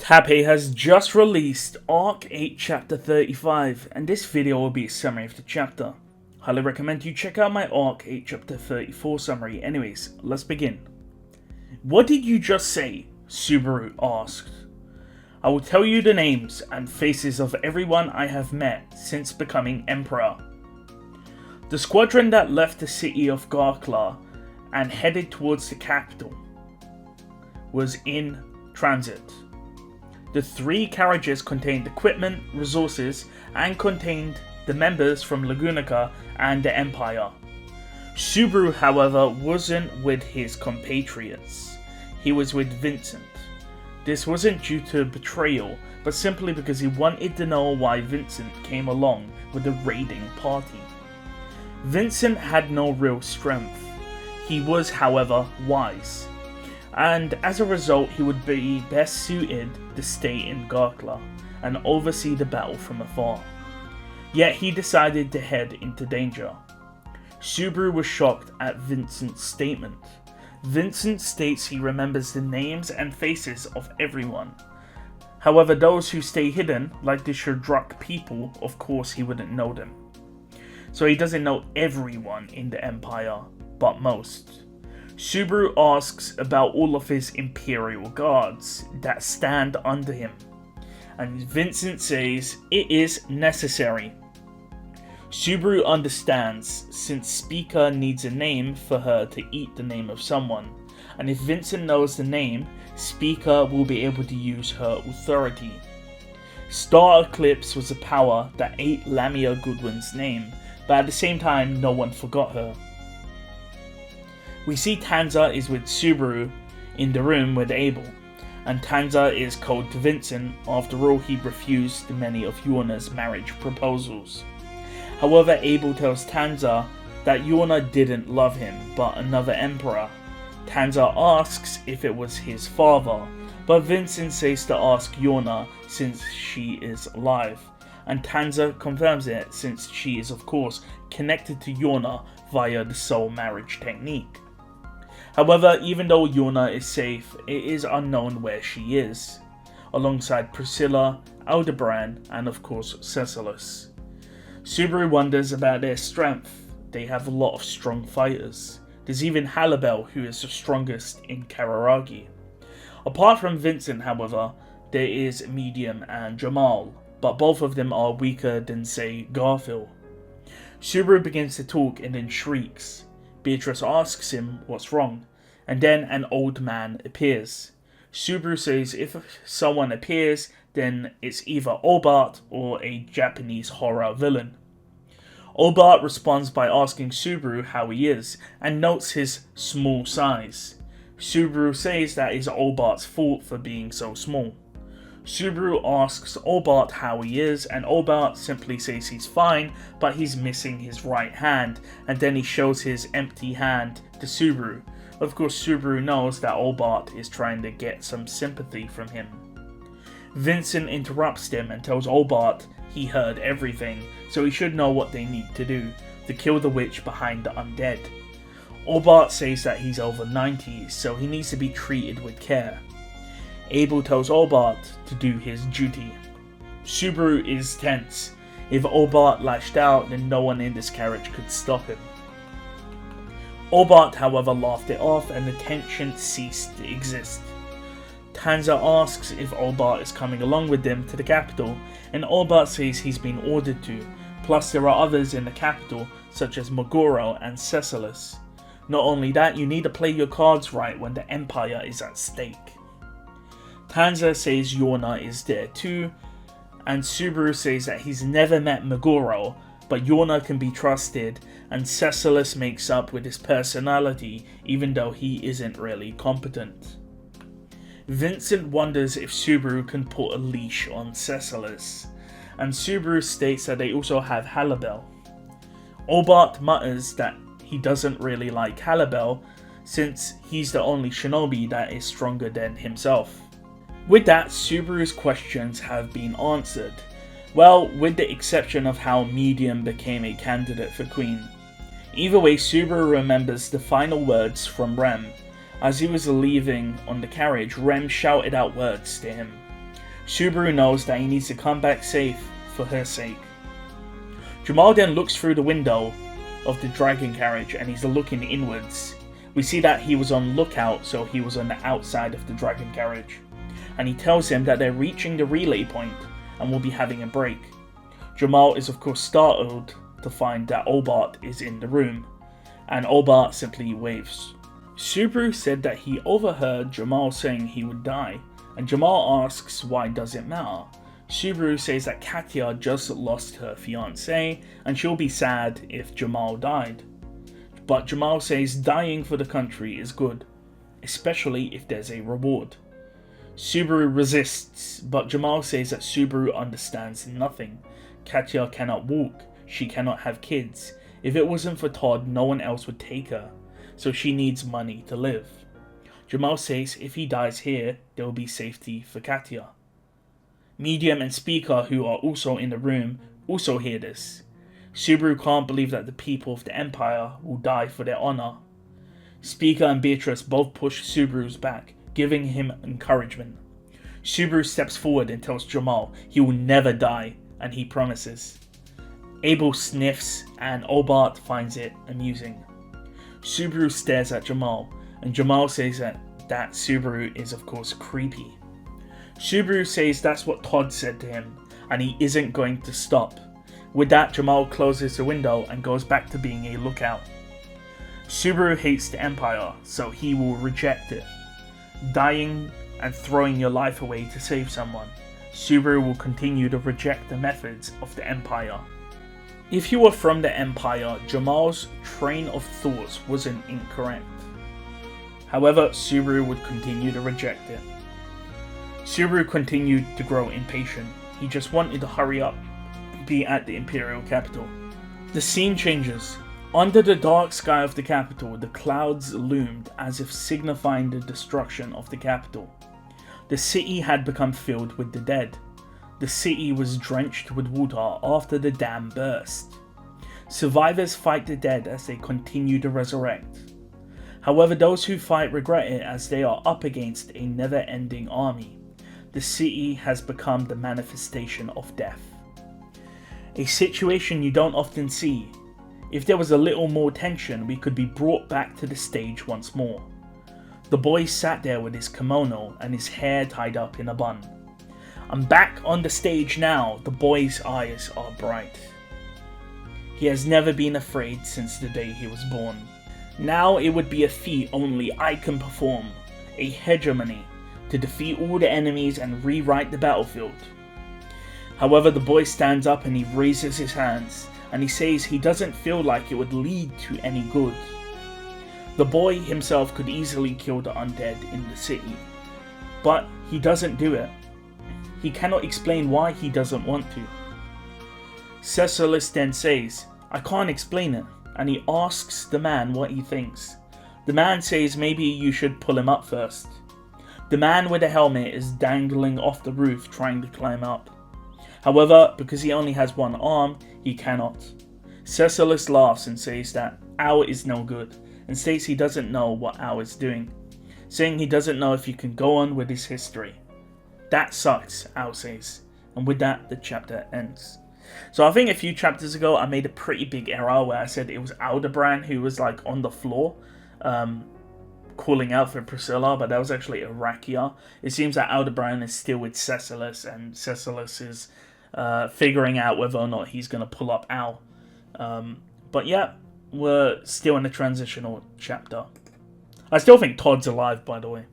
Tappei has just released Arc 8 Chapter 35, and this video will be a summary of the chapter. Highly recommend you check out my Arc 8 Chapter 34 summary. Anyways, let's begin. What did you just say? Subaru asked. I will tell you the names and faces of everyone I have met since becoming Emperor. The squadron that left the city of Garkla and headed towards the capital was in transit. The 3 carriages contained equipment, resources, and contained the members from Lagunica and the Empire. Subaru, however, wasn't with his compatriots. He was with Vincent. This wasn't due to betrayal, but simply because he wanted to know why Vincent came along with the raiding party. Vincent had no real strength. He was, however, wise, and as a result he would be best suited to stay in Garkla and oversee the battle from afar. Yet he decided to head into danger. Subaru was shocked at Vincent's statement. Vincent states he remembers the names and faces of everyone. However, those who stay hidden, like the Shudrak people, of course he wouldn't know them. So he doesn't know everyone in the Empire, but most. Subaru asks about all of his Imperial guards that stand under him, and Vincent says it is necessary. Subaru understands, since Speaker needs a name for her to eat the name of someone, and if Vincent knows the name, Speaker will be able to use her authority. Star Eclipse was a power that ate Lamia Goodwin's name, but at the same time no one forgot her. We see Tanza is with Subaru in the room with Abel, and Tanza is cold to Vincent. After all, he refused many of Yorna's marriage proposals. However, Abel tells Tanza that Yorna didn't love him, but another emperor. Tanza asks if it was his father, but Vincent says to ask Yorna since she is alive, and Tanza confirms it since she is of course connected to Yorna via the soul marriage technique. However, even though Yorna is safe, it is unknown where she is, alongside Priscilla, Aldebaran, and of course Cecilus. Subaru wonders about their strength. They have a lot of strong fighters. There's even Halibel, who is the strongest in Kararagi. Apart from Vincent, however, there is Medium and Jamal, but both of them are weaker than, say, Garfiel. Subaru begins to talk and then shrieks. Beatrice asks him what's wrong, and then an old man appears. Subaru says if someone appears, then it's either Obart or a Japanese horror villain. Obart responds by asking Subaru how he is, and notes his small size. Subaru says that is Obart's fault for being so small. Subaru asks Obart how he is, and Obart simply says he's fine, but he's missing his right hand, and then he shows his empty hand to Subaru. Of course, Subaru knows that Obart is trying to get some sympathy from him. Vincent interrupts him and tells Obart he heard everything, so he should know what they need to do to kill the witch behind the undead. Obart says that he's over 90, so he needs to be treated with care. Abel tells Obart to do his duty. Subaru is tense. If Obart lashed out, then no one in this carriage could stop him. Obart, however, laughed it off and the tension ceased to exist. Tanza asks if Obart is coming along with them to the capital, and Obart says he's been ordered to, plus there are others in the capital such as Meguro and Cecilus. Not only that, you need to play your cards right when the Empire is at stake. Tanza says Yorna is there too, and Subaru says that he's never met Meguro, but Yorna can be trusted, and Cecilus makes up with his personality even though he isn't really competent. Vincent wonders if Subaru can put a leash on Cecilus, and Subaru states that they also have Halibel. Obart mutters that he doesn't really like Halibel since he's the only shinobi that is stronger than himself. With that, Subaru's questions have been answered. Well, with the exception of how Medium became a candidate for Queen. Either way, Subaru remembers the final words from Rem. As he was leaving on the carriage, Rem shouted out words to him. Subaru knows that he needs to come back safe for her sake. Jamal then looks through the window of the dragon carriage and he's looking inwards. We see that he was on lookout, so he was on the outside of the dragon carriage. And he tells him that they're reaching the relay point and will be having a break. Jamal is of course startled to find that Obart is in the room, and Obart simply waves. Subaru said that he overheard Jamal saying he would die, and Jamal asks why does it matter. Subaru says that Katya just lost her fiancé and she'll be sad if Jamal died. But Jamal says dying for the country is good, especially if there's a reward. Subaru resists, but Jamal says that Subaru understands nothing. Katya cannot walk, she cannot have kids. If it wasn't for Todd, no one else would take her, so she needs money to live. Jamal says if he dies here, there will be safety for Katya. Medium and Speaker, who are also in the room, also hear this. Subaru can't believe that the people of the Empire will die for their honor. Speaker and Beatrice both push Subaru's back, giving him encouragement. Subaru steps forward and tells Jamal he will never die, and he promises. Abel sniffs and Obart finds it amusing. Subaru stares at Jamal, and Jamal says that Subaru is of course creepy. Subaru says that's what Todd said to him, and he isn't going to stop. With that, Jamal closes the window and goes back to being a lookout. Subaru hates the Empire, so he will reject it. Dying and throwing your life away to save someone, Subaru will continue to reject the methods of the Empire. If you were from the Empire, Jamal's train of thoughts wasn't incorrect. However, Subaru would continue to reject it. Subaru continued to grow impatient. He just wanted to hurry up and be at the Imperial capital. The scene changes. Under the dark sky of the capital, the clouds loomed as if signifying the destruction of the capital. The city had become filled with the dead. The city was drenched with water after the dam burst. Survivors fight the dead as they continue to resurrect. However, those who fight regret it as they are up against a never-ending army. The city has become the manifestation of death. A situation you don't often see. If there was a little more tension, we could be brought back to the stage once more. The boy sat there with his kimono and his hair tied up in a bun. I'm back on the stage now. The boy's eyes are bright. He has never been afraid since the day he was born. Now it would be a feat only I can perform, a hegemony, to defeat all the enemies and rewrite the battlefield. However, the boy stands up and he raises his hands, and he says he doesn't feel like it would lead to any good. The boy himself could easily kill the undead in the city, but he doesn't do it. He cannot explain why he doesn't want to. Cecilis then says, I can't explain it, and he asks the man what he thinks. The man says maybe you should pull him up first. The man with the helmet is dangling off the roof trying to climb up. However, because he only has one arm, he cannot. Cecilis laughs and says that Ao is no good, and states he doesn't know what Ao is doing, saying he doesn't know if he can go on with his history. That sucks, Ao says, and with that, the chapter ends. So I think a few chapters ago, I made a pretty big error where I said it was Aldebaran who was like on the floor, calling out for Priscilla, but that was actually Arakia. It seems that Aldebaran is still with Cecilis, and Cecilis is figuring out whether or not he's going to pull up Al. But yeah, we're still in a transitional chapter. I still think Todd's alive, by the way.